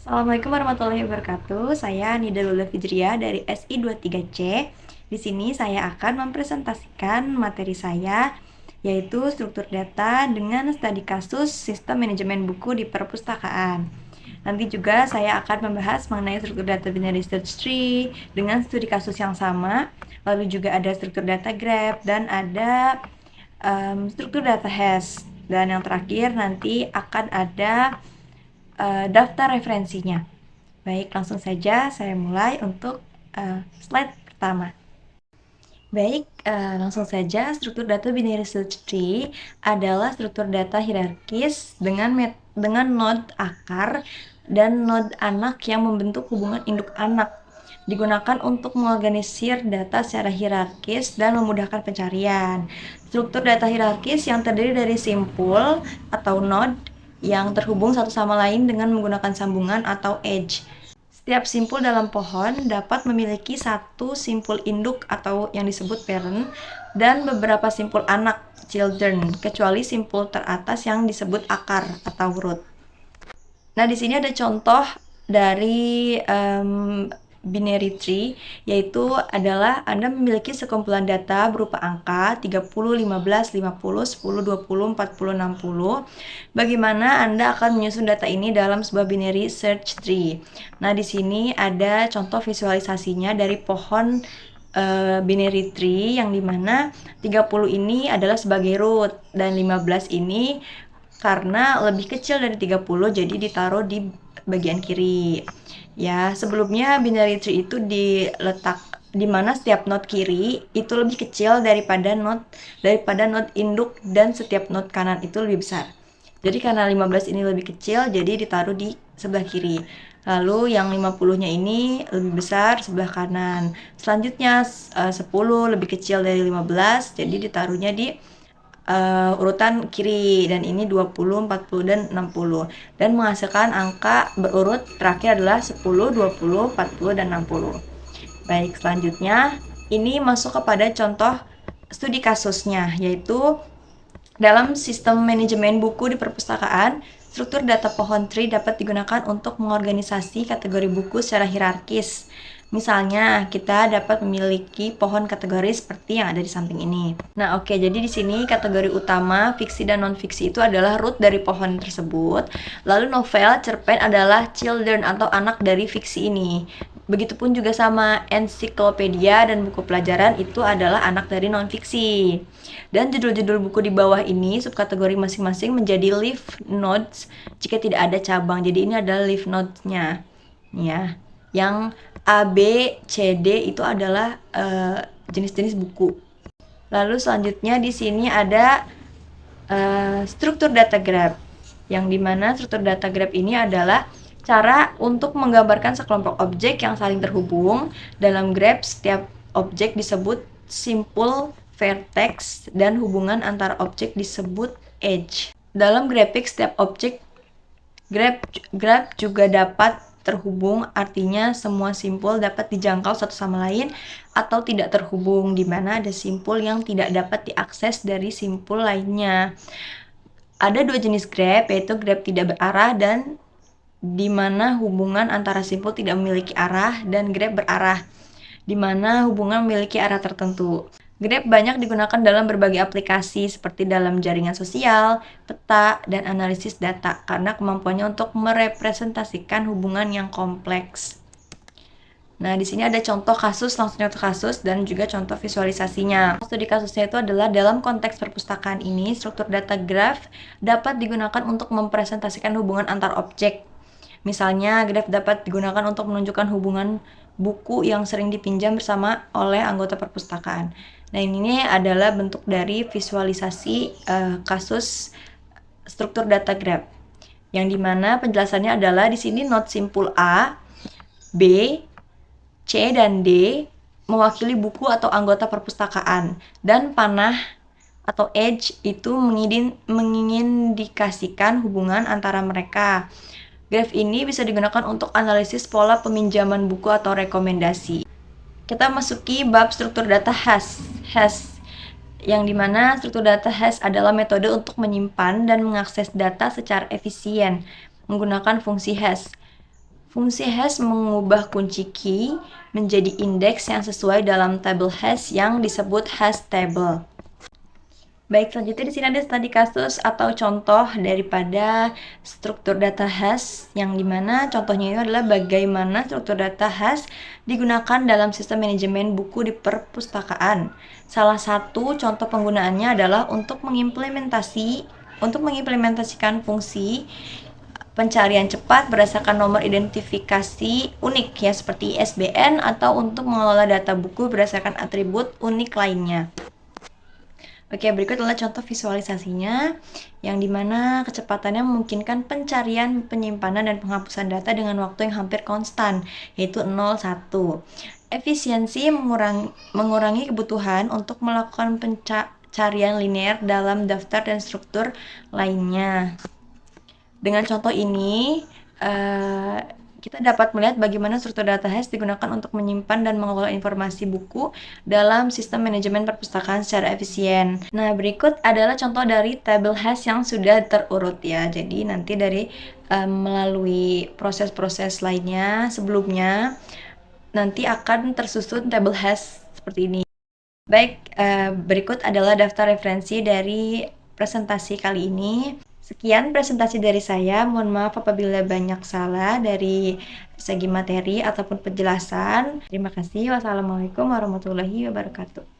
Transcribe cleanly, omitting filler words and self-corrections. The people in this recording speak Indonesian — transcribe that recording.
Assalamualaikum warahmatullahi wabarakatuh. Saya Nida Lula Fijriya dari SI23C. Di sini saya akan mempresentasikan materi saya, yaitu struktur data dengan studi kasus sistem manajemen buku di perpustakaan. Nanti juga saya akan membahas mengenai struktur data binary search tree dengan studi kasus yang sama. Lalu juga ada struktur data graph dan ada struktur data hash. Dan yang terakhir nanti akan ada daftar referensinya. Baik, langsung saja saya mulai untuk slide pertama. Baik, langsung saja. Struktur data binary search tree adalah struktur data hierarkis dengan node akar dan node anak yang membentuk hubungan induk anak. Digunakan untuk mengorganisir data secara hierarkis dan memudahkan pencarian. Struktur data hierarkis yang terdiri dari simpul atau node yang terhubung satu sama lain dengan menggunakan sambungan atau edge. Setiap simpul dalam pohon dapat memiliki satu simpul induk atau yang disebut parent dan beberapa simpul anak children, kecuali simpul teratas yang disebut akar atau root. Nah, di sini ada contoh dari binary tree, yaitu adalah Anda memiliki sekumpulan data berupa angka 30, 15, 50, 10, 20, 40, 60. Bagaimana Anda akan menyusun data ini dalam sebuah binary search tree? Nah, di sini ada contoh visualisasinya dari pohon binary tree yang dimana 30 ini adalah sebagai root dan 15 ini karena lebih kecil dari 30 jadi ditaruh di bagian kiri. Ya, sebelumnya binary tree itu diletak di mana setiap node kiri itu lebih kecil daripada node induk dan setiap node kanan itu lebih besar. Jadi karena 15 ini lebih kecil jadi ditaruh di sebelah kiri. Lalu yang 50-nya ini lebih besar sebelah kanan. Selanjutnya 10 lebih kecil dari 15 jadi ditaruhnya di urutan kiri, dan ini 20, 40, dan 60 dan menghasilkan angka berurut terakhir adalah 10, 20, 40, dan 60. Baik, selanjutnya ini masuk kepada contoh studi kasusnya, yaitu dalam sistem manajemen buku di perpustakaan, struktur data pohon tree dapat digunakan untuk mengorganisasi kategori buku secara hierarkis. Misalnya, kita dapat memiliki pohon kategori seperti yang ada di samping ini. Nah, oke, jadi di sini kategori utama fiksi dan non-fiksi itu adalah root dari pohon tersebut. Lalu novel, cerpen adalah children atau anak dari fiksi ini. Begitupun juga sama ensiklopedia dan buku pelajaran itu adalah anak dari non-fiksi. Dan judul-judul buku di bawah ini subkategori masing-masing menjadi leaf nodes jika tidak ada cabang. Jadi ini adalah leaf nodes-nya. Ya. Yang A, B, C, D itu adalah jenis-jenis buku. Lalu selanjutnya di sini ada struktur data graph, yang dimana struktur data graph ini adalah cara untuk menggambarkan sekelompok objek yang saling terhubung. Dalam graph, setiap objek disebut simpul vertex dan hubungan antara objek disebut edge. Dalam grafik, setiap objek graph juga dapat terhubung, artinya semua simpul dapat dijangkau satu sama lain, atau tidak terhubung, di mana ada simpul yang tidak dapat diakses dari simpul lainnya. Ada dua jenis graph, yaitu graph tidak berarah dan di mana hubungan antara simpul tidak memiliki arah, dan graph berarah, di mana hubungan memiliki arah tertentu. Graph banyak digunakan dalam berbagai aplikasi seperti dalam jaringan sosial, peta, dan analisis data karena kemampuannya untuk merepresentasikan hubungan yang kompleks. Nah, di sini ada contoh kasus, langsung contoh kasus, dan juga contoh visualisasinya. Studi kasusnya itu adalah dalam konteks perpustakaan ini, struktur data graph dapat digunakan untuk mempresentasikan hubungan antar objek. Misalnya, graph dapat digunakan untuk menunjukkan hubungan buku yang sering dipinjam bersama oleh anggota perpustakaan. Nah, ini adalah bentuk dari visualisasi kasus struktur data graph, yang dimana penjelasannya adalah di sini node simpul A, B, C, dan D mewakili buku atau anggota perpustakaan, dan panah atau edge itu mengindikasikan hubungan antara mereka. Graph ini bisa digunakan untuk analisis pola peminjaman buku atau rekomendasi. Kita masuki bab struktur data hash, yang dimana struktur data hash adalah metode untuk menyimpan dan mengakses data secara efisien menggunakan fungsi hash. Fungsi hash mengubah kunci key menjadi indeks yang sesuai dalam tabel hash yang disebut hash table. Baik, selanjutnya di sini ada studi kasus atau contoh daripada struktur data hash, yang dimana contohnya itu adalah bagaimana struktur data hash digunakan dalam sistem manajemen buku di perpustakaan. Salah satu contoh penggunaannya adalah untuk mengimplementasikan fungsi pencarian cepat berdasarkan nomor identifikasi unik ya, seperti ISBN, atau untuk mengelola data buku berdasarkan atribut unik lainnya. Oke, berikut adalah contoh visualisasinya, yang dimana kecepatannya memungkinkan pencarian, penyimpanan, dan penghapusan data dengan waktu yang hampir konstan, yaitu 0,1. Efisiensi mengurangi kebutuhan untuk melakukan pencarian linear dalam daftar dan struktur lainnya. Dengan contoh ini, kita dapat melihat bagaimana struktur data hash digunakan untuk menyimpan dan mengelola informasi buku dalam sistem manajemen perpustakaan secara efisien. Nah, berikut adalah contoh dari tabel hash yang sudah terurut ya. Jadi nanti dari melalui proses-proses lainnya sebelumnya, nanti akan tersusun tabel hash seperti ini. Baik, berikut adalah daftar referensi dari presentasi kali ini. Sekian presentasi dari saya, mohon maaf apabila banyak salah dari segi materi ataupun penjelasan. Terima kasih. Wassalamualaikum warahmatullahi wabarakatuh.